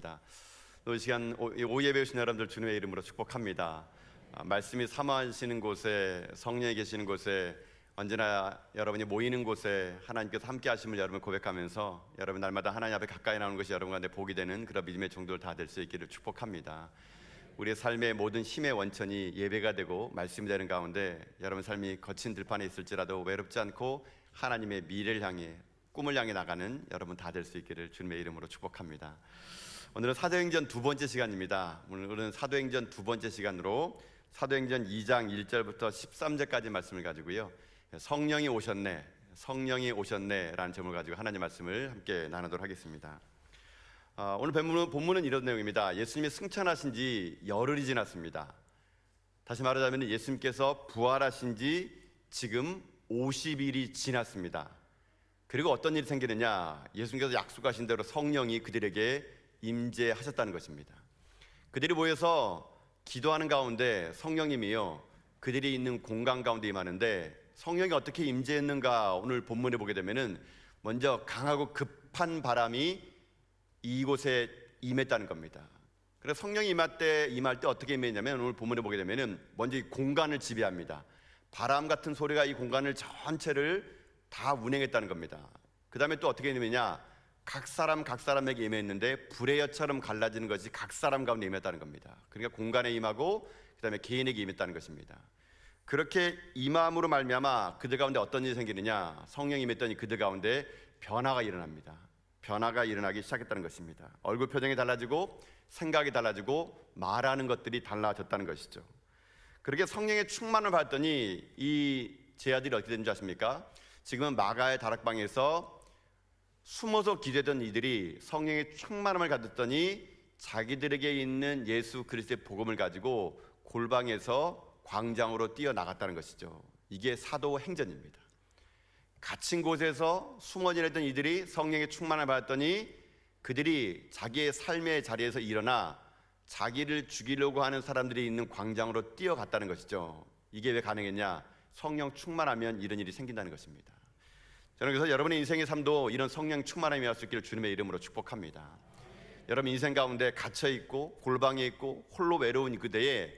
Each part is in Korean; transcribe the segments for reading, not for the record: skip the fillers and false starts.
하겠습니다. 또 이 시간 오예배 오신 여러분들 주님의 이름으로 축복합니다. 말씀이 사모하시는 곳에, 성령이 계시는 곳에, 언제나 여러분이 모이는 곳에 하나님께서 함께 하심을 여러분 고백하면서 여러분 날마다 하나님 앞에 가까이 나오는 것이 여러분 가운데 복이 되는 그런 믿음의 종들 다 될 수 있기를 축복합니다. 우리의 삶의 모든 힘의 원천이 예배가 되고 말씀이 되는 가운데 여러분 삶이 거친 들판에 있을지라도 외롭지 않고 하나님의 미래를 향해, 꿈을 향해 나가는 여러분 다 될 수 있기를 주님의 이름으로 축복합니다. 오늘은 사도행전 두 번째 시간입니다. 오늘은 사도행전 두 번째 시간으로 사도행전 2장 1절부터 13절까지 말씀을 가지고요, 성령이 오셨네, 성령이 오셨네 라는 제목을 가지고 하나님의 말씀을 함께 나누도록 하겠습니다. 오늘 본문은 이런 내용입니다. 예수님이 승천하신 지 열흘이 지났습니다. 다시 말하자면 예수님께서 부활하신 지 지금 50일이 지났습니다. 그리고 어떤 일이 생기느냐, 예수님께서 약속하신 대로 성령이 그들에게 임재하셨다는 것입니다. 그들이 모여서 기도하는 가운데 성령님이요, 그들이 있는 공간 가운데 임하는데 성령이 어떻게 임재했는가 오늘 본문에 보게 되면은 먼저 강하고 급한 바람이 이곳에 임했다는 겁니다. 그래서 성령이 임할 때 어떻게 임했냐면 오늘 본문에 보게 되면은 먼저 이 공간을 지배합니다. 바람 같은 소리가 이 공간을 전체를 다 운행했다는 겁니다. 그 다음에 또 어떻게 임했냐, 각 사람에게 임했는데 불의 엿처럼 갈라지는 것이 각 사람 가운데 임했다는 겁니다. 그러니까 공간에 임하고 그 다음에 개인에게 임했다는 것입니다. 그렇게 임함으로 말미암아 그들 가운데 어떤 일이 생기느냐, 성령이 임했더니 그들 가운데 변화가 일어납니다. 변화가 일어나기 시작했다는 것입니다. 얼굴 표정이 달라지고 생각이 달라지고 말하는 것들이 달라졌다는 것이죠. 그렇게 성령의 충만을 받았더니 이 제 아들이 어떻게 된 줄 아십니까? 지금은 마가의 다락방에서 숨어서 기도했던 이들이 성령의 충만함을 가졌더니 자기들에게 있는 예수 그리스도의 복음을 가지고 골방에서 광장으로 뛰어나갔다는 것이죠. 이게 사도행전입니다. 갇힌 곳에서 숨어 지냈던 이들이 성령의 충만함을 받았더니 그들이 자기의 삶의 자리에서 일어나 자기를 죽이려고 하는 사람들이 있는 광장으로 뛰어갔다는 것이죠. 이게 왜 가능했냐? 성령 충만하면 이런 일이 생긴다는 것입니다. 저는 그래서 여러분의 인생의 삶도 이런 성령 충만함이 할 수 있기를 주님의 이름으로 축복합니다. 여러분 인생 가운데 갇혀있고 골방에 있고 홀로 외로운 그대에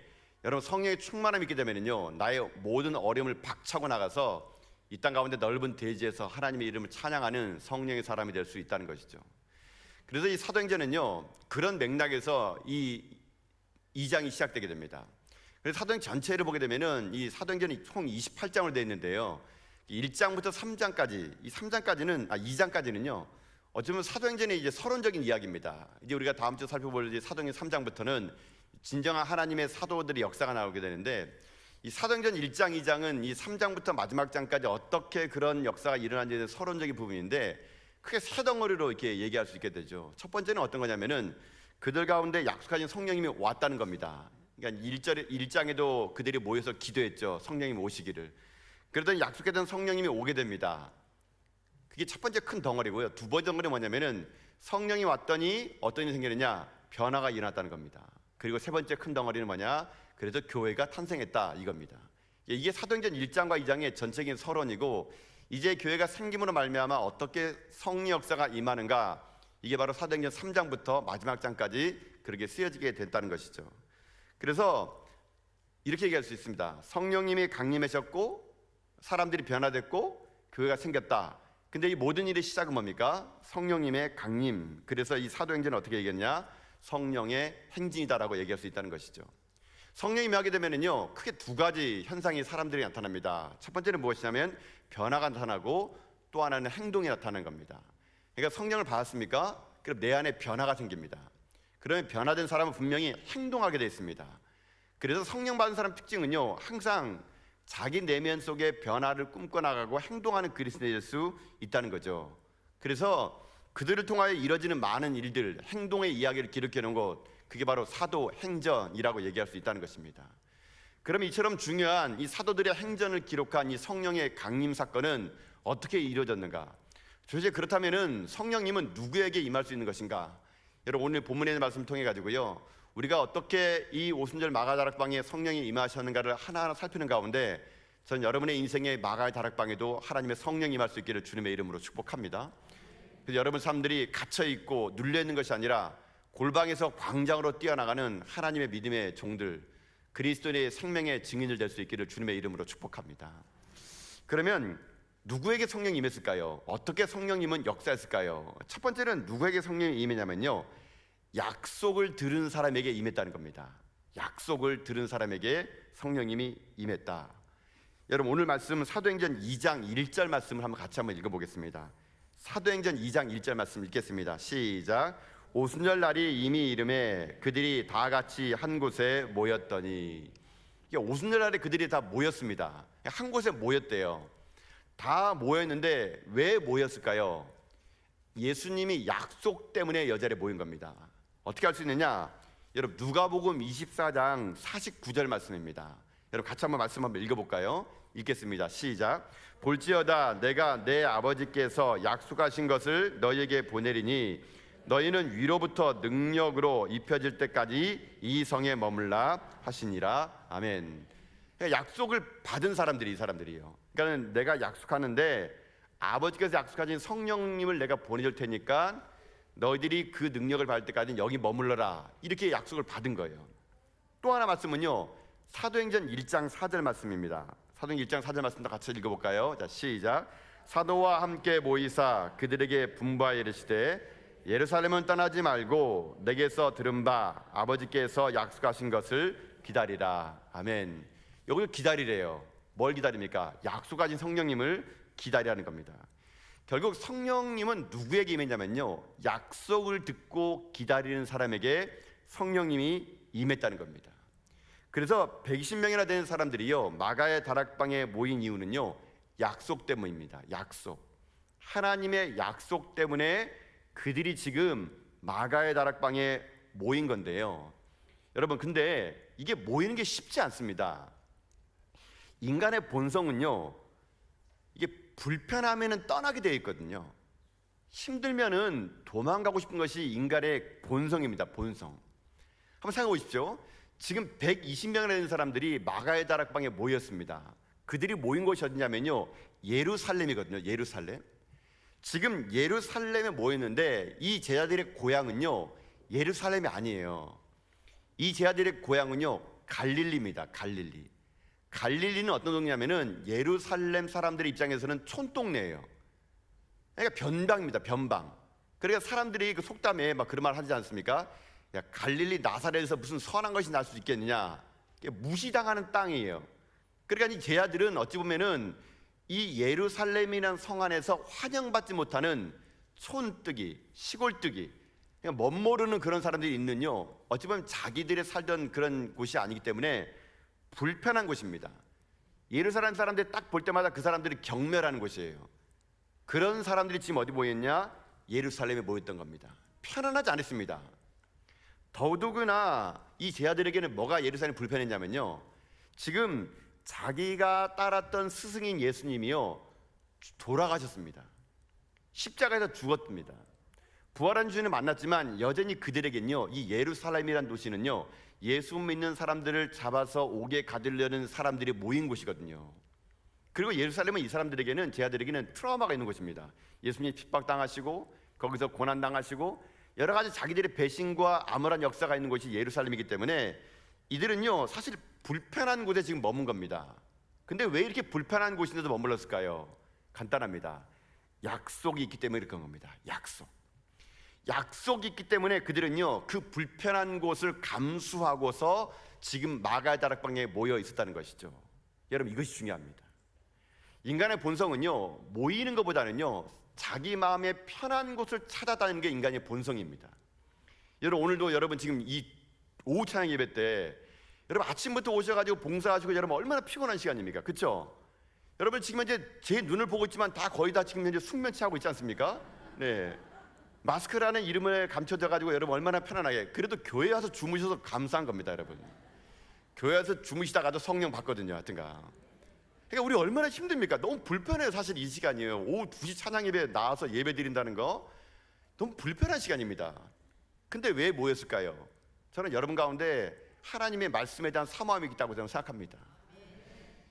여러분 성령의 충만함이 있게 되면요, 나의 모든 어려움을 박차고 나가서 이 땅 가운데 넓은 대지에서 하나님의 이름을 찬양하는 성령의 사람이 될 수 있다는 것이죠. 그래서 이 사도행전은요, 그런 맥락에서 이 2장이 시작되게 됩니다. 그래서 사도행 전체를 보게 되면은 이 사도행전이 총 28장으로 되어 있는데요, 1장부터 3장까지, 이 2장까지는요, 어쩌면 사도행전의 이제 서론적인 이야기입니다. 이제 우리가 다음 주 살펴볼 사도행전 3장부터는 진정한 하나님의 사도들의 역사가 나오게 되는데, 이 사도행전 1장, 2장은 이 3장부터 마지막 장까지 어떻게 그런 역사가 일어난지에 대한 서론적인 부분인데, 크게 세 덩어리로 이렇게 얘기할 수 있게 되죠. 첫 번째는 어떤 거냐면은 그들 가운데 약속하신 성령님이 왔다는 겁니다. 그러니까 1장에도 그들이 모여서 기도했죠. 성령님 오시기를. 그러더니 약속했던 성령님이 오게 됩니다. 그게 첫 번째 큰 덩어리고요. 두 번째 덩어리는 뭐냐면은 성령이 왔더니 어떤 일이 생기느냐, 변화가 일어났다는 겁니다. 그리고 세 번째 큰 덩어리는 뭐냐, 그래서 교회가 탄생했다, 이겁니다. 이게 사도행전 1장과 2장의 전체적인 서론이고, 이제 교회가 생김으로 말미암아 어떻게 성령 역사가 임하는가, 이게 바로 사도행전 3장부터 마지막 장까지 그렇게 쓰여지게 됐다는 것이죠. 그래서 이렇게 얘기할 수 있습니다. 성령님이 강림하셨고 사람들이 변화됐고 교회가 생겼다. 근데 이 모든 일의 시작은 뭡니까? 성령님의 강림. 그래서 이 사도행전은 어떻게 얘기했냐? 성령의 행진이다라고 얘기할 수 있다는 것이죠. 성령이 임하게 되면은요, 크게 두 가지 현상이 사람들이 나타납니다. 첫 번째는 무엇이냐면 변화가 나타나고, 또 하나는 행동이 나타나는 겁니다. 그러니까 성령을 받았습니까? 그럼 내 안에 변화가 생깁니다. 그러면 변화된 사람은 분명히 행동하게 되어 있습니다. 그래서 성령 받은 사람 특징은요, 항상 자기 내면 속에 변화를 꿈꿔나가고 행동하는 그리스도인이 될 수 있다는 거죠. 그래서 그들을 통하여 이뤄지는 많은 일들, 행동의 이야기를 기록해 놓은 것, 그게 바로 사도행전이라고 얘기할 수 있다는 것입니다. 그럼 이처럼 중요한 이 사도들의 행전을 기록한 이 성령의 강림 사건은 어떻게 이루어졌는가? 도대체 그렇다면은 성령님은 누구에게 임할 수 있는 것인가? 여러분 오늘 본문의 말씀 통해 가지고요, 우리가 어떻게 이 오순절 마가 다락방에 성령이 임하셨는가를 하나하나 살피는 가운데, 저는 여러분의 인생의 마가의 다락방에도 하나님의 성령이 임할 수 있기를 주님의 이름으로 축복합니다. 그래서 여러분 사람들이 갇혀있고 눌려있는 것이 아니라 골방에서 광장으로 뛰어나가는 하나님의 믿음의 종들, 그리스도의 생명의 증인을 될 수 있기를 주님의 이름으로 축복합니다. 그러면 누구에게 성령이 임했을까요? 어떻게 성령님은 역사했을까요? 첫 번째는 누구에게 성령이 임했냐면요, 약속을 들은 사람에게 임했다는 겁니다. 약속을 들은 사람에게 성령님이 임했다. 여러분, 오늘 말씀 사도행전 2장 1절 말씀을 같이 한번 읽어보겠습니다. 사도행전 2장 1절 말씀 읽겠습니다. 시작. 오순절 날이 이미 이름에 그들이 다 같이 한 곳에 모였더니, 오순절 날에 그들이 다 모였습니다. 한 곳에 모였대요. 다 모였는데 왜 모였을까요? 예수님이 약속 때문에 이 자리에 모인 겁니다. 어떻게 할 수 있느냐? 여러분, 누가복음 24장 49절 말씀입니다. 여러분, 같이 한번 말씀 한번 읽어볼까요? 읽겠습니다. 시작. 볼지어다 내가 내 아버지께서 약속하신 것을 너희에게 보내리니 너희는 위로부터 능력으로 입혀질 때까지 이 성에 머물라 하시니라. 아멘. 약속을 받은 사람들이 이 사람들이에요. 그러니까 내가 약속하는데 아버지께서 약속하신 성령님을 내가 보내줄 테니까 너희들이 그 능력을 받을 때까지 여기 머물러라, 이렇게 약속을 받은 거예요. 또 하나 말씀은요, 사도행전 1장 4절 말씀입니다. 사도행전 1장 4절 말씀도 같이 읽어볼까요? 자, 시작. 사도와 함께 모이사 그들에게 분부하여 이르시되 예루살렘은 떠나지 말고 내게서 들은 바 아버지께서 약속하신 것을 기다리라. 아멘. 여기서 기다리래요. 뭘 기다립니까? 약속하신 성령님을 기다리라는 겁니다. 결국 성령님은 누구에게 임했냐면요, 약속을 듣고 기다리는 사람에게 성령님이 임했다는 겁니다. 그래서 120명이나 되는 사람들이요, 마가의 다락방에 모인 이유는요, 약속 때문입니다. 약속. 하나님의 약속 때문에 그들이 지금 마가의 다락방에 모인 건데요. 여러분, 근데 이게 모이는 게 쉽지 않습니다. 인간의 본성은요, 이게 불편하면은 떠나게 되어 있거든요. 힘들면은 도망가고 싶은 것이 인간의 본성입니다. 본성. 한번 생각해 보십시오. 지금 120명이나 되는 사람들이 마가의 다락방에 모였습니다. 그들이 모인 곳이 어디냐면요, 예루살렘이거든요. 예루살렘. 지금 예루살렘에 모였는데 이 제자들의 고향은요, 예루살렘이 아니에요. 이 제자들의 고향은요, 갈릴리입니다. 갈릴리. 갈릴리는 어떤 동네냐면은 예루살렘 사람들의 입장에서는 촌동네예요. 그러니까 변방입니다. 변방. 그러니까 사람들이 그 속담에 막 그런 말 하지 않습니까? 야, 갈릴리 나사렛에서 무슨 선한 것이 날 수 있겠느냐? 무시당하는 땅이에요. 그러니까 이 제자들은 어찌 보면은 이 예루살렘이라는 성 안에서 환영받지 못하는 촌뜨기, 시골뜨기, 그냥 멋모르는 그런 사람들이 있는요, 어찌 보면 자기들이 살던 그런 곳이 아니기 때문에 불편한 곳입니다. 예루살렘 사람들이 딱 볼 때마다 그 사람들이 경멸하는 곳이에요. 그런 사람들이 지금 어디 모였냐? 예루살렘에 모였던 겁니다. 편안하지 않았습니다. 더더구나 이 제자들에게는 뭐가 예루살렘 불편했냐면요, 지금 자기가 따랐던 스승인 예수님이요, 돌아가셨습니다. 십자가에서 죽었습니다. 부활한 주님을 만났지만 여전히 그들에겐요, 이 예루살렘이라는 도시는요, 예수 믿는 사람들을 잡아서 옥에 가두려는 사람들이 모인 곳이거든요. 그리고 예루살렘은 이 사람들에게는, 제자들에게는 트라우마가 있는 곳입니다. 예수님이 핍박당하시고 거기서 고난당하시고 여러 가지 자기들의 배신과 암울한 역사가 있는 곳이 예루살렘이기 때문에 이들은요, 사실 불편한 곳에 지금 머문 겁니다. 근데 왜 이렇게 불편한 곳인데도 머물렀을까요? 간단합니다. 약속이 있기 때문에 그런 겁니다. 약속이 있기 때문에 그들은요, 그 불편한 곳을 감수하고서 지금 마가의 다락방에 모여 있었다는 것이죠. 여러분, 이것이 중요합니다. 인간의 본성은요, 모이는 것보다는요, 자기 마음의 편한 곳을 찾아다니는 게 인간의 본성입니다. 여러분, 오늘도 여러분 지금 이 오후 찬양 예배 때 여러분 아침부터 오셔가지고 봉사하시고 여러분 얼마나 피곤한 시간입니까? 그렇죠? 여러분 지금 현재 제 눈을 보고 있지만 다 거의 다 지금 현재 숙면치 하고 있지 않습니까? 네. 마스크라는 이름을 감춰져가지고 여러분 얼마나 편안하게. 그래도 교회 와서 주무셔서 감사한 겁니다, 여러분. 교회 와서 주무시다가도 성령 받거든요, 하여튼가. 그러니까 우리 얼마나 힘듭니까? 너무 불편해요, 사실 이 시간이에요. 오후 2시 찬양 예배 나와서 예배 드린다는 거 너무 불편한 시간입니다. 근데 왜 모였을까요? 저는 여러분 가운데 하나님의 말씀에 대한 사모함이 있다고 저는 생각합니다.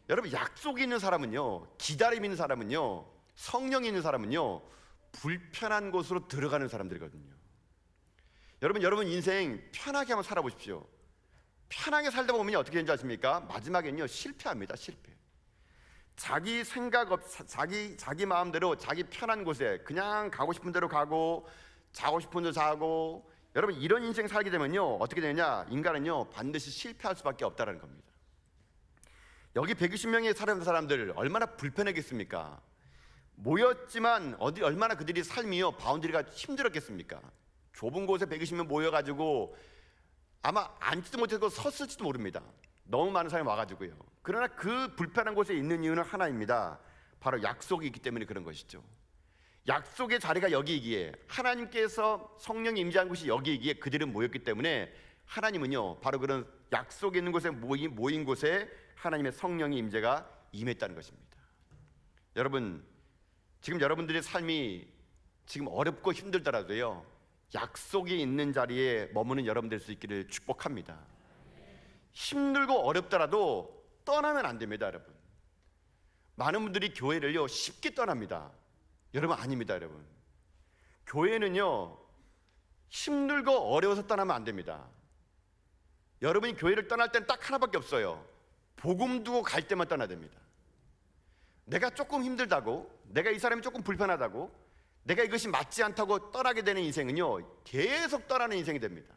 여러분, 약속이 있는 사람은요, 기다림 있는 사람은요, 성령이 있는 사람은요, 불편한 곳으로 들어가는 사람들이거든요. 여러분 인생 편하게 한번 살아보십시오. 편하게 살다 보면 어떻게 되는지 아십니까? 마지막엔요 실패합니다. 실패. 자기 생각 없, 자기 마음대로 자기 편한 곳에 그냥 가고 싶은 대로 가고 자고 싶은 대로 자고, 여러분 이런 인생 살게 되면요 어떻게 되느냐, 인간은요 반드시 실패할 수밖에 없다는 겁니다. 여기 120명의 사람들 얼마나 불편했겠습니까? 모였지만 얼마나 그들이 삶이요 바운드리가 힘들었겠습니까? 좁은 곳에 120명 모여가지고 아마 앉지도 못하고 섰을지도 모릅니다. 너무 많은 사람이 와가지고요. 그러나 그 불편한 곳에 있는 이유는 하나입니다. 바로 약속이 있기 때문에 그런 것이죠. 약속의 자리가 여기이기에, 하나님께서 성령이 임재한 곳이 여기이기에 그들은 모였기 때문에 하나님은요 바로 그런 약속이 있는 곳에 모인 곳에 하나님의 성령의 임재가 임했다는 것입니다. 여러분, 지금 여러분들의 삶이 지금 어렵고 힘들더라도요 약속이 있는 자리에 머무는 여러분 될 수 있기를 축복합니다. 힘들고 어렵더라도 떠나면 안 됩니다. 여러분, 많은 분들이 교회를요 쉽게 떠납니다. 여러분 아닙니다. 여러분, 교회는요 힘들고 어려워서 떠나면 안 됩니다. 여러분이 교회를 떠날 때는 딱 하나밖에 없어요. 복음 두고 갈 때만 떠나야 됩니다. 내가 조금 힘들다고, 내가 이 사람이 조금 불편하다고, 내가 이것이 맞지 않다고 떠나게 되는 인생은요 계속 떠나는 인생이 됩니다.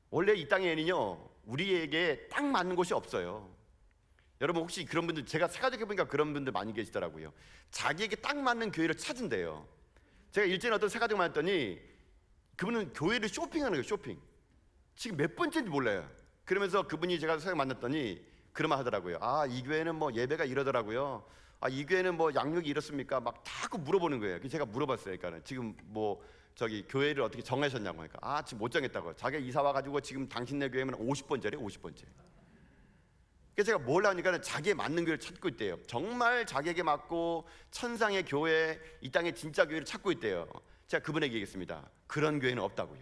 원래 이 땅에는요 우리에게 딱 맞는 곳이 없어요. 여러분 혹시 그런 분들, 제가 생각해 보니까 그런 분들 많이 계시더라고요. 자기에게 딱 맞는 교회를 찾은대요. 제가 일전에 어떤 새가족 만났더니 그분은 교회를 쇼핑하는 거예요. 쇼핑. 지금 몇 번째인지 몰라요. 그러면서 그분이 제가 새가족 만났더니 그런 말 하더라고요. 아, 이 교회는 뭐 예배가 이러더라고요. 아, 이 교회는 뭐 양육이 이렇습니까? 막 자꾸 물어보는 거예요. 그래서 제가 물어봤어요. 그러니까 지금 뭐 저기 교회를 어떻게 정하셨냐고 하니까 아, 지금 못 정했다고. 자기가 이사 와가지고 지금 당신네 교회면 50번째래, 50번째. 그래서 제가 뭘 하니까 자기에 맞는 교회를 찾고 있대요. 정말 자기에게 맞고 천상의 교회, 이 땅의 진짜 교회를 찾고 있대요. 제가 그분에게 얘기했습니다. 그런 교회는 없다고요.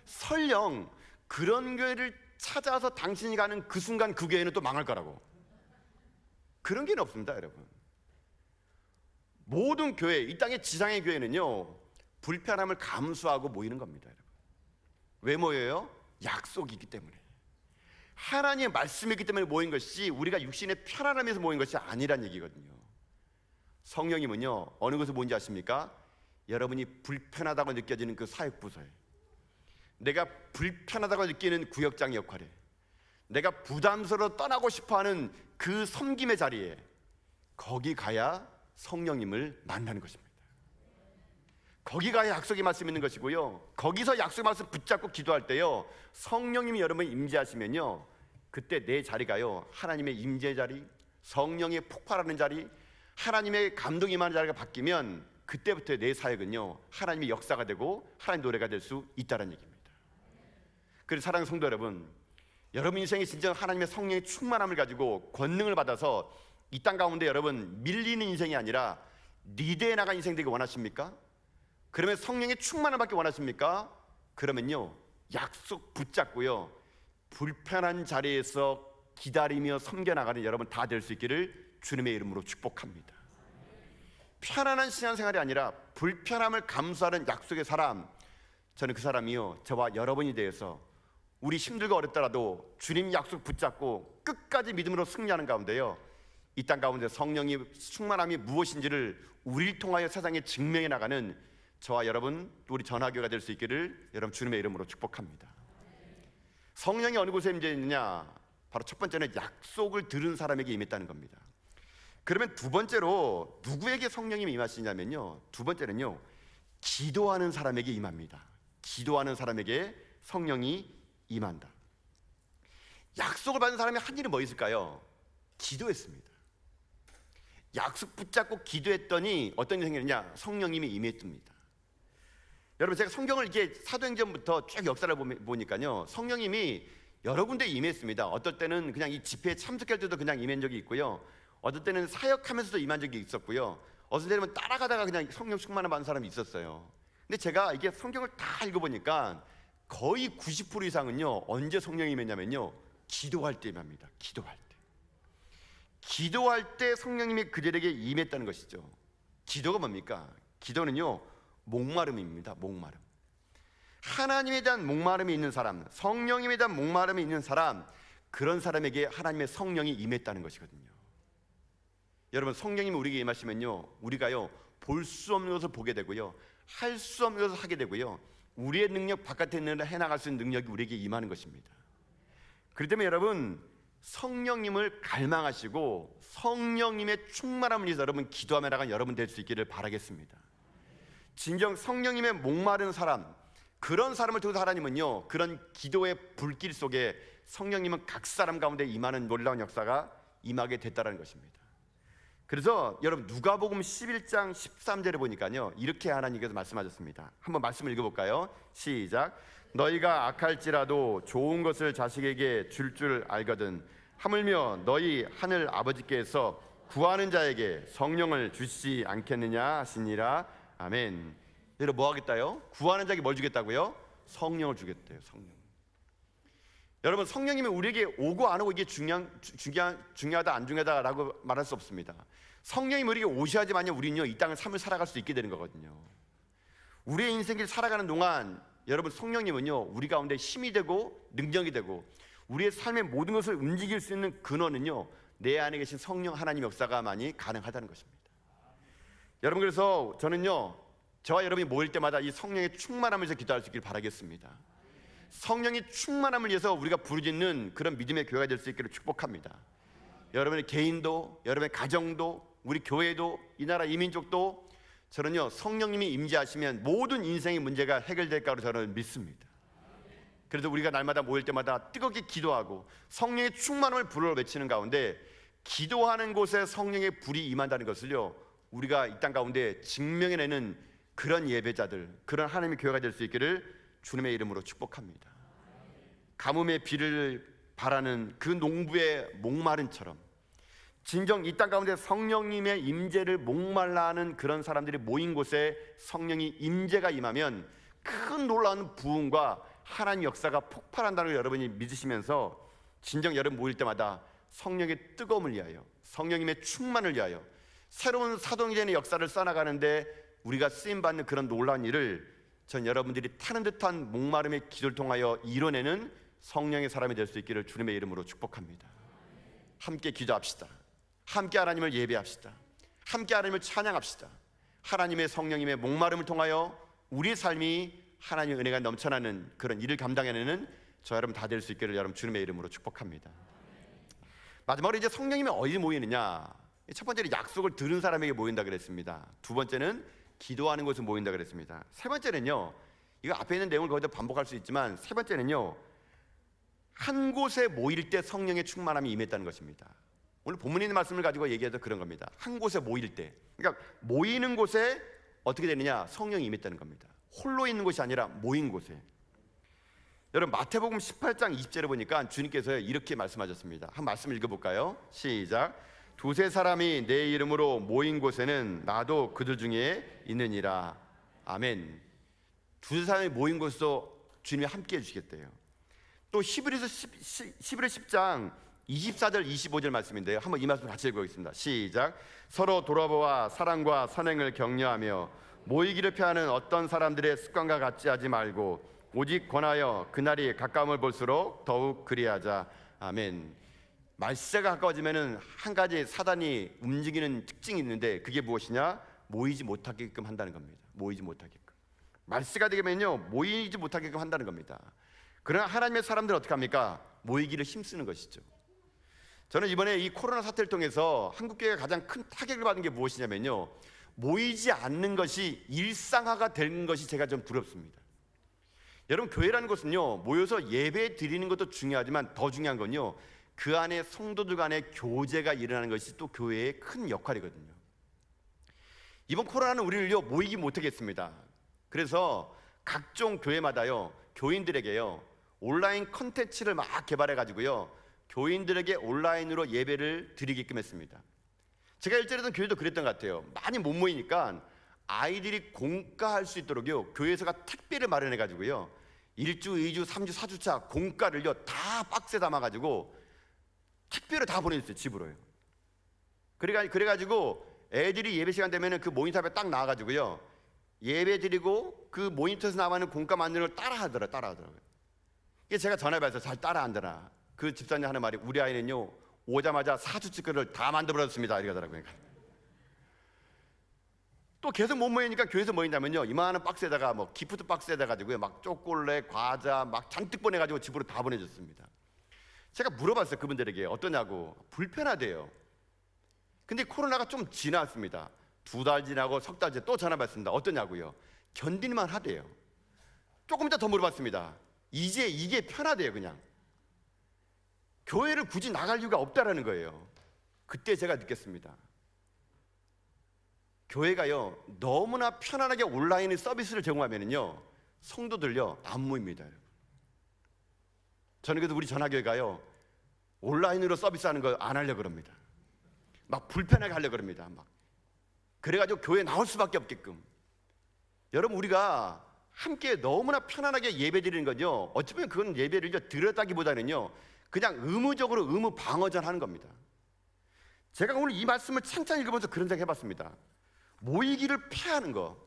설령 그런 교회를 찾아서 당신이 가는 그 순간 그 교회는 또 망할 거라고. 그런 교회는 없습니다. 여러분, 모든 교회, 이 땅의 지상의 교회는요 불편함을 감수하고 모이는 겁니다. 여러분, 왜 모여요? 약속이 있기 때문에, 하나님의 말씀이 있기 때문에 모인 것이 우리가 육신의 편안함에서 모인 것이 아니란 얘기거든요. 성령님은요 어느 곳에 모인지 아십니까? 여러분이 불편하다고 느껴지는 그 사역부서에, 내가 불편하다고 느끼는 구역장 역할에, 내가 부담스러워 떠나고 싶어하는 그 섬김의 자리에, 거기 가야 성령님을 만나는 것입니다. 거기 가야 약속의 말씀이 있는 것이고요, 거기서 약속의 말씀 붙잡고 기도할 때요 성령님이 여러분 임재하시면요 그때 내 자리가요 하나님의 임재 자리, 성령의 폭발하는 자리, 하나님의 감동이 임하는 자리가 바뀌면 그때부터 내 사역은요 하나님의 역사가 되고 하나님 노래가 될 수 있다는 얘기입니다. 그래서 사랑하는 성도 여러분, 여러분 인생이 진정 하나님의 성령의 충만함을 가지고 권능을 받아서 이 땅 가운데 여러분 밀리는 인생이 아니라 리드해 나간 인생 되기 원하십니까? 그러면 성령의 충만함 받기 원하십니까? 그러면요 약속 붙잡고요 불편한 자리에서 기다리며 섬겨나가는 여러분 다 될 수 있기를 주님의 이름으로 축복합니다. 편안한 신앙생활이 아니라 불편함을 감수하는 약속의 사람, 저는 그 사람이요 저와 여러분이 되어서 우리 힘들고 어렵더라도 주님 약속 붙잡고 끝까지 믿음으로 승리하는 가운데요 이 땅 가운데 성령의 충만함이 무엇인지를 우리를 통하여 세상에 증명해 나가는 저와 여러분, 우리 전하교가 될 수 있기를 여러분 주님의 이름으로 축복합니다. 성령이 어느 곳에 임재 있느냐? 바로 첫 번째는 약속을 들은 사람에게 임했다는 겁니다. 그러면 두 번째로 누구에게 성령님이 임하시냐면요, 두 번째는요 기도하는 사람에게 임합니다. 기도하는 사람에게 성령이 임한다. 약속을 받은 사람이 한 일이 뭐 있을까요? 기도했습니다. 약속 붙잡고 기도했더니 어떤 일이 생겼느냐? 성령님이 임했습니다. 여러분, 제가 성경을 이렇게 사도행전부터 쭉 역사를 보니까요 성령님이 여러 군데 임했습니다. 어떨 때는 그냥 이 집회에 참석할 때도 그냥 임한 적이 있고요, 어떨 때는 사역하면서도 임한 적이 있었고요, 어떨 때는 따라가다가 그냥 성령 충만을 받은 사람이 있었어요. 근데 제가 이게 성경을 다 읽어보니까 거의 90% 이상은요 언제 성령이 임했냐면요 기도할 때 임합니다. 기도할 때 성령님이 그들에게 임했다는 것이죠. 기도가 뭡니까? 기도는요 목마름입니다. 목마름. 하나님에 대한 목마름이 있는 사람, 성령님에 대한 목마름이 있는 사람, 그런 사람에게 하나님의 성령이 임했다는 것이거든요. 여러분, 성령님이 우리에게 임하시면요, 우리가요 볼 수 없는 것을 보게 되고요, 할 수 없는 것을 하게 되고요, 우리의 능력 바깥에 있는 일을 해나갈 수 있는 능력이 우리에게 임하는 것입니다. 그렇기 때문에 여러분, 성령님을 갈망하시고 성령님의 충만함을 위해서 여러분 기도하며 나간 여러분 될 수 있기를 바라겠습니다. 진정 성령님의 목마른 사람, 그런 사람을 통해서 하나님은요, 그런 기도의 불길 속에 성령님은 각 사람 가운데 임하는 놀라운 역사가 임하게 됐다는 것입니다. 그래서 여러분, 누가복음 11장 13절에 보니까요, 이렇게 하나님께서 말씀하셨습니다. 한번 말씀을 읽어볼까요? 시작. 너희가 악할지라도 좋은 것을 자식에게 줄 알거든 하물며 너희 하늘 아버지께서 구하는 자에게 성령을 주시지 않겠느냐 하시니라. 아멘. 여러분, 뭐 하겠다요? 구하는 자에게 뭘 주겠다고요? 성령을 주겠대요. 성령. 여러분, 성령님이 우리에게 오고 안 오고 이게 중요하다 안 중요하다라고 말할 수 없습니다. 성령님이 우리에게 오셔야지만요, 우리는요 이 땅을 삶을 살아갈 수 있게 되는 거거든요. 우리의 인생을 살아가는 동안 여러분, 성령님은요 우리 가운데 힘이 되고 능력이 되고 우리의 삶의 모든 것을 움직일 수 있는 근원은요 내 안에 계신 성령 하나님 역사가만이 가능하다는 것입니다. 여러분, 그래서 저는요 저와 여러분이 모일 때마다 이 성령의 충만함을 위해서 기도할 수 있기를 바라겠습니다. 성령의 충만함을 위해서 우리가 부르짖는 그런 믿음의 교회가 될 수 있기를 축복합니다. 여러분의 개인도, 여러분의 가정도, 우리 교회도, 이 나라 이 민족도 저는요 성령님이 임재하시면 모든 인생의 문제가 해결될 거라고 저는 믿습니다. 그래서 우리가 날마다 모일 때마다 뜨겁게 기도하고 성령의 충만함을 불러 외치는 가운데 기도하는 곳에 성령의 불이 임한다는 것을요 우리가 이 땅 가운데 증명해내는 그런 예배자들, 그런 하나님의 교회가 될 수 있기를 주님의 이름으로 축복합니다. 가뭄의 비를 바라는 그 농부의 목마름처럼 진정 이 땅 가운데 성령님의 임재를 목말라 하는 그런 사람들이 모인 곳에 성령이 임재가 임하면 큰 놀라운 부흥과 하나님 역사가 폭발한다는 걸 여러분이 믿으시면서 진정 여러분 모일 때마다 성령의 뜨거움을 위하여, 성령님의 충만을 위하여 새로운 사도행전의 역사를 써나가는데 우리가 쓰임받는 그런 놀라운 일을 전 여러분들이 타는 듯한 목마름의 기도를 통하여 이뤄내는 성령의 사람이 될 수 있기를 주님의 이름으로 축복합니다. 함께 기도합시다. 함께 하나님을 예배합시다. 함께 하나님을 찬양합시다. 하나님의 성령님의 목마름을 통하여 우리의 삶이 하나님의 은혜가 넘쳐나는 그런 일을 감당해내는 저 여러분 다 될 수 있기를 여러분 주님의 이름으로 축복합니다. 마지막으로 이제 성령님이 어디 모이느냐, 첫 번째는 약속을 들은 사람에게 모인다 그랬습니다. 두 번째는 기도하는 곳에 모인다 그랬습니다. 세 번째는요, 이거 앞에 있는 내용을 거기다 반복할 수 있지만 세 번째는요, 한 곳에 모일 때 성령의 충만함이 임했다는 것입니다. 오늘 본문에 있는 말씀을 가지고 얘기해서 그런 겁니다. 한 곳에 모일 때, 그러니까 모이는 곳에 어떻게 되느냐, 성령이 임했다는 겁니다. 홀로 있는 곳이 아니라 모인 곳에. 여러분, 마태복음 18장 20절에 보니까 주님께서 이렇게 말씀하셨습니다. 한 말씀 읽어볼까요? 시작. 두세 사람이 내 이름으로 모인 곳에는 나도 그들 중에 있느니라. 아멘. 두세 사람이 모인 곳에서 주님이 함께 해주시겠대요. 또 히브리서 10장 24절 25절 말씀인데요, 한번 이 말씀 같이 읽어보겠습니다. 시작. 서로 돌아보아 사랑과 선행을 격려하며 모이기를 피하는 어떤 사람들의 습관과 같이 하지 말고 오직 권하여 그날이 가까움을 볼수록 더욱 그리하자. 아멘. 말세가 가까워지면은 한 가지 사단이 움직이는 특징이 있는데 그게 무엇이냐? 모이지 못하게끔 한다는 겁니다. 모이지 못하게끔. 말세가 되면요 모이지 못하게끔 한다는 겁니다. 그러나 하나님의 사람들은 어떻게 합니까? 모이기를 힘쓰는 것이죠. 저는 이번에 이 코로나 사태를 통해서 한국교회가 가장 큰 타격을 받은 게 무엇이냐면요, 모이지 않는 것이 일상화가 되는 것이 제가 좀 두렵습니다. 여러분, 교회라는 것은요 모여서 예배 드리는 것도 중요하지만 더 중요한 건요 그 안에 성도들 간의 교제가 일어나는 것이 또 교회의 큰 역할이거든요. 이번 코로나는 우리를요 모이기 못하겠습니다. 그래서 각종 교회마다요 교인들에게요 온라인 컨텐츠를 막 개발해 가지고요 교인들에게 온라인으로 예배를 드리게끔 했습니다. 제가 일전에도 교회도 그랬던 것 같아요. 많이 못 모이니까 아이들이 공과할 수 있도록요 교회에서가 택배를 마련해 가지고요 1주, 2주, 3주, 4주차 공과를요 다 박스에 담아 가지고 택배를 다 보내줬어요. 집으로요. 그래가지고 애들이 예배 시간 되면은 그 모니터 앞에 딱 나와가지고요 예배 드리고 그 모니터에서 나가는 공과 만드는 걸 따라하더라고요. 이게 제가 전화해봐서 잘 따라한다나. 그 집사님 하는 말이, 우리 아이는요 오자마자 사주치크를 다 만들어버렸습니다 이렇게 하더라고요. 또 계속 못 모이니까 교회에서 모인다면요 이만한 박스에다가 뭐 기프트 박스에다 가지고요 막 초콜릿, 과자 막 잔뜩 보내가지고 집으로 다 보내줬습니다. 제가 물어봤어요 그분들에게 어떠냐고. 불편하대요. 근데 코로나가 좀 지났습니다. 2달 지나고 석 달 지나 또 전화 받습니다. 어떠냐고요. 견딜만 하대요. 조금 이따 더 물어봤습니다. 이제 이게 편하대요. 그냥 교회를 굳이 나갈 이유가 없다라는 거예요. 그때 제가 느꼈습니다. 교회가요 너무나 편안하게 온라인 서비스를 제공하면은요 성도들요 안 모입니다. 저는 그래도 우리 전화교회가요 온라인으로 서비스하는 거 안 하려고 그럽니다. 막 불편하게 하려고 그럽니다. 막 그래가지고 교회 나올 수밖에 없게끔. 여러분, 우리가 함께 너무나 편안하게 예배 드리는 건요 어찌 보면 그건 예배를 드렸다기보다는요 그냥 의무적으로 의무 방어전 하는 겁니다. 제가 오늘 이 말씀을 찬찬히 읽으면서 그런 생각 해봤습니다. 모이기를 피하는 거.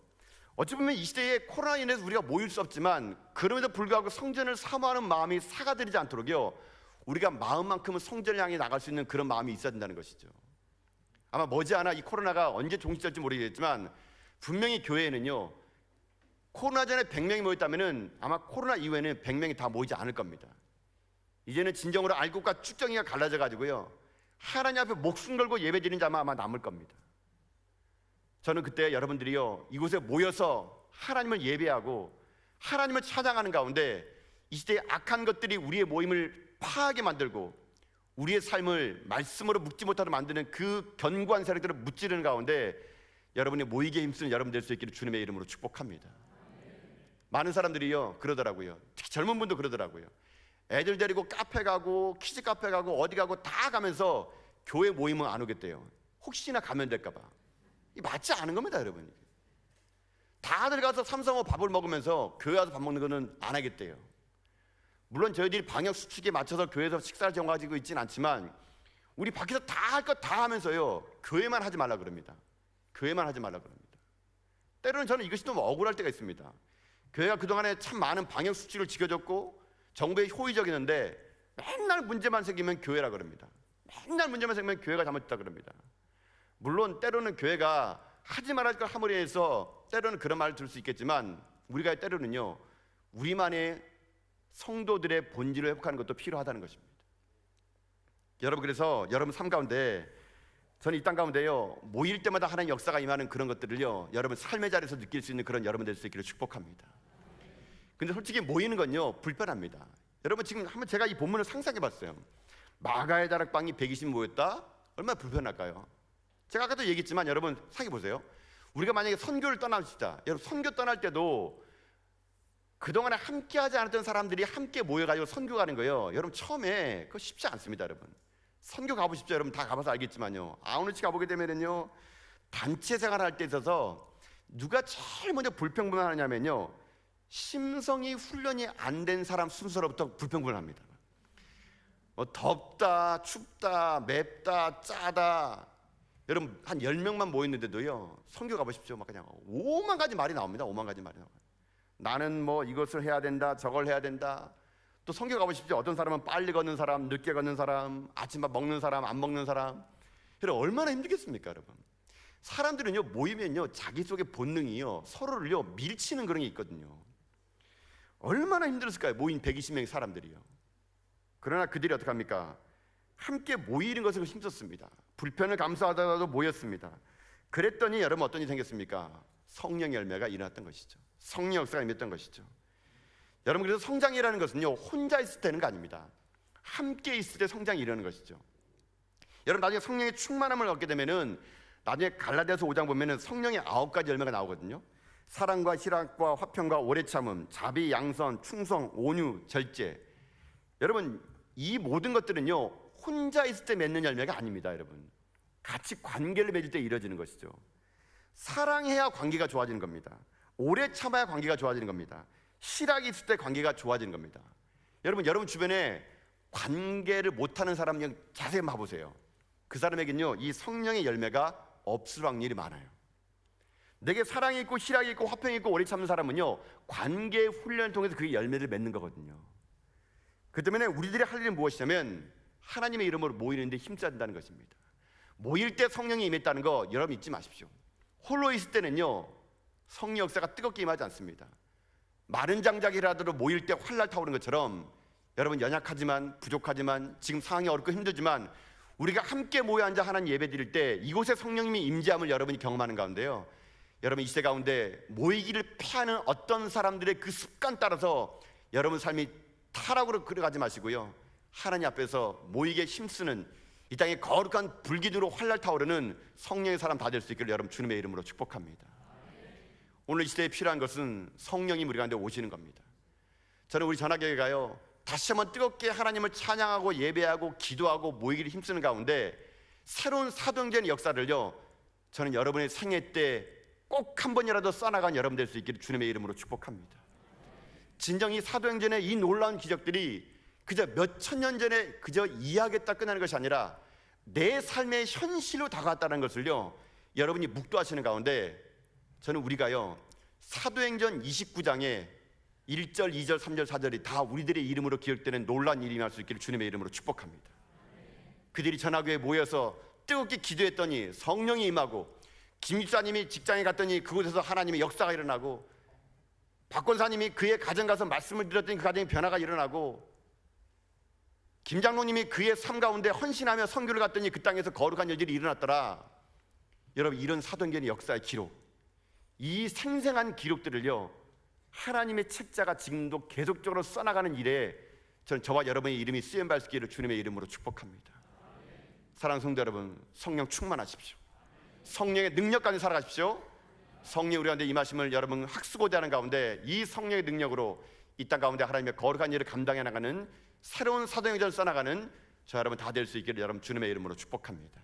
어찌 보면 이 시대에 코로나 인해서 우리가 모일 수 없지만 그럼에도 불구하고 성전을 사모하는 마음이 사가들이지 않도록요 우리가 마음만큼은 성전을 향해 나갈 수 있는 그런 마음이 있어야 된다는 것이죠. 아마 머지않아 이 코로나가 언제 종식될지 모르겠지만 분명히 교회에는요 코로나 전에 100명이 모였다면 아마 코로나 이후에는 100명이 다 모이지 않을 겁니다. 이제는 진정으로 알곡과 쭉정이가 갈라져 가지고요 하나님 앞에 목숨 걸고 예배드리는 자만 아마 남을 겁니다. 저는 그때 여러분들이요 이곳에 모여서 하나님을 예배하고 하나님을 찬양하는 가운데 이 시대의 악한 것들이 우리의 모임을 파하게 만들고 우리의 삶을 말씀으로 묶지 못하도록 만드는 그 견고한 세력들을 무찌르는 가운데 여러분이 모이기에 힘쓰는 여러분 될 수 있기를 주님의 이름으로 축복합니다. 많은 사람들이요 그러더라고요. 특히 젊은 분도 그러더라고요. 애들 데리고 카페 가고 키즈 카페 가고 어디 가고 다 가면서 교회 모임은 안 오겠대요. 혹시나 감염될까 봐. 이 맞지 않은 겁니다, 여러분. 다들 가서 삼성어 밥을 먹으면서 교회 와서 밥 먹는 거는 안 하겠대요. 물론 저희들이 방역 수칙에 맞춰서 교회에서 식사를 정하고 있지는 않지만 우리 밖에서 다 할 것 다 하면서요 교회만 하지 말라 그럽니다. 교회만 하지 말라 그럽니다. 때로는 저는 이것이 좀 억울할 때가 있습니다. 교회가 그동안에 참 많은 방역 수칙을 지켜줬고 정부에 호의적이었는데 맨날 문제만 생기면 교회라 그럽니다. 맨날 문제만 생기면 교회가 잘못했다 그럽니다. 물론 때로는 교회가 하지 말아야 걸 함으로 해서 때로는 그런 말을 들을 수 있겠지만 우리가 때로는요 우리만의 성도들의 본질을 회복하는 것도 필요하다는 것입니다. 여러분, 그래서 여러분 삶 가운데 저는 이 땅 가운데요 모일 때마다 하나님의 역사가 임하는 그런 것들을요 여러분 삶의 자리에서 느낄 수 있는 그런 여러분 될 수 있기를 축복합니다. 근데 솔직히 모이는 건요 불편합니다. 여러분 지금 한번 제가 이 본문을 상상해 봤어요. 마가의 다락방이 120 모였다? 얼마나 불편할까요? 제가 아까도 얘기했지만 여러분 생각해 보세요. 우리가 만약에 선교를 떠납시다. 여러분 선교 떠날 때도 그동안에 함께 하지 않았던 사람들이 함께 모여가지고 선교 가는 거예요. 여러분 처음에 그거 쉽지 않습니다. 여러분 선교 가보십시오. 여러분 다 가봐서 알겠지만요 아우르치 가보게 되면은요 단체 생활할 때 있어서 누가 제일 먼저 불평불만하냐면요 심성이 훈련이 안 된 사람 순서로부터 불평불만합니다. 뭐 덥다, 춥다, 맵다, 짜다. 여러분 한 10명만 모였는데도요 선교 가보십시오. 막 그냥 5만 가지 말이 나옵니다. 5만 가지 말이 나와요. 나는 뭐 이것을 해야 된다, 저걸 해야 된다. 또 선교 가보십시오. 어떤 사람은 빨리 걷는 사람, 늦게 걷는 사람, 아침밥 먹는 사람, 안 먹는 사람. 여러분 얼마나 힘들겠습니까, 여러분? 사람들은요 모이면요 자기 속의 본능이요 서로를요 밀치는 그런 게 있거든요. 얼마나 힘들었을까요? 모인 120명의 사람들이요. 그러나 그들이 어떻게 합니까? 함께 모이는 것을 힘썼습니다. 불편을 감수하다가도 모였습니다. 그랬더니 여러분 어떤 일이 생겼습니까? 성령의 열매가 일어났던 것이죠. 성령 역사가 임했던 것이죠. 여러분 그래서 성장이라는 것은요 혼자 있을 때는 거 아닙니다. 함께 있을 때 성장이 일어나는 것이죠. 여러분 나중에 성령의 충만함을 얻게 되면은 나중에 갈라디아서 5장 보면은 성령의 9가지 열매가 나오거든요. 사랑과 희락과 화평과 오래 참음, 자비, 양선, 충성, 온유, 절제. 여러분 이 모든 것들은요 혼자 있을 때 맺는 열매가 아닙니다. 여러분 같이 관계를 맺을 때 이루어지는 것이죠. 사랑해야 관계가 좋아지는 겁니다. 오래 참아야 관계가 좋아지는 겁니다. 희락이 있을 때 관계가 좋아지는 겁니다. 여러분 주변에 관계를 못하는 사람 좀 자세히 봐보세요. 그 사람에겐요 이 성령의 열매가 없을 확률이 많아요. 내게 사랑이 있고 희락이 있고 화평이 있고 오래 참는 사람은요, 관계 훈련을 통해서 그 열매를 맺는 거거든요. 그 때문에 우리들이 할 일은 무엇이냐면 하나님의 이름으로 모이는데 힘써야 된다는 것입니다. 모일 때 성령이 임했다는 거 여러분 잊지 마십시오. 홀로 있을 때는요, 성령 역사가 뜨겁게 임하지 않습니다. 마른 장작이라도 모일 때 활날 타오르는 것처럼 여러분, 연약하지만 부족하지만 지금 상황이 어렵고 힘들지만 우리가 함께 모여 앉아 하나님 예배 드릴 때 이곳에 성령님이 임재함을 여러분이 경험하는 가운데요, 여러분 이 시대 가운데 모이기를 피하는 어떤 사람들의 그 습관 따라서 여러분 삶이 타락으로 걸어가지 마시고요, 하나님 앞에서 모이게 힘쓰는 이 땅에 거룩한 불기둥으로 활날 타오르는 성령의 사람 다 될 수 있기를 여러분 주님의 이름으로 축복합니다. 오늘 이 시대에 필요한 것은 성령이 우리 가운데 오시는 겁니다. 저는 우리 전화교회가요, 다시 한번 뜨겁게 하나님을 찬양하고 예배하고 기도하고 모이기를 힘쓰는 가운데 새로운 사도행전의 역사를요, 저는 여러분의 생애 때 꼭 한 번이라도 써나간 여러분 될 수 있기를 주님의 이름으로 축복합니다. 진정 이 사도행전의 이 놀라운 기적들이 그저 몇 천 년 전에 그저 이야기했다 끝나는 것이 아니라 내 삶의 현실로 다가왔다는 것을요, 여러분이 묵도하시는 가운데 저는 우리가요, 사도행전 29장에 1절, 2절, 3절, 4절이 다 우리들의 이름으로 기억되는 놀라운 일이 일어날 수 있기를 주님의 이름으로 축복합니다. 그들이 전화교회에 모여서 뜨겁게 기도했더니 성령이 임하고, 김집사님이 직장에 갔더니 그곳에서 하나님의 역사가 일어나고, 박권사님이 그의 가정 가서 말씀을 드렸더니 그 가정에 변화가 일어나고, 김장로님이 그의 삶 가운데 헌신하며 선교를 갔더니 그 땅에서 거룩한 일들이 일어났더라. 여러분, 이런 사도행전의 역사의 기록, 이 생생한 기록들을요, 하나님의 책자가 지금도 계속적으로 써나가는 일에 저와 여러분의 이름이 쓰임받을 수 있기를 주님의 이름으로 축복합니다. 사랑하는 성도 여러분, 성령 충만하십시오. 성령의 능력 가운데 살아가십시오. 성령 우리 가운데 임하심을 여러분 학수고대하는 가운데 이 성령의 능력으로 이 땅 가운데 하나님의 거룩한 일을 감당해 나가는 새로운 사도행전을 써나가는 저 여러분 다 될 수 있기를 여러분 주님의 이름으로 축복합니다.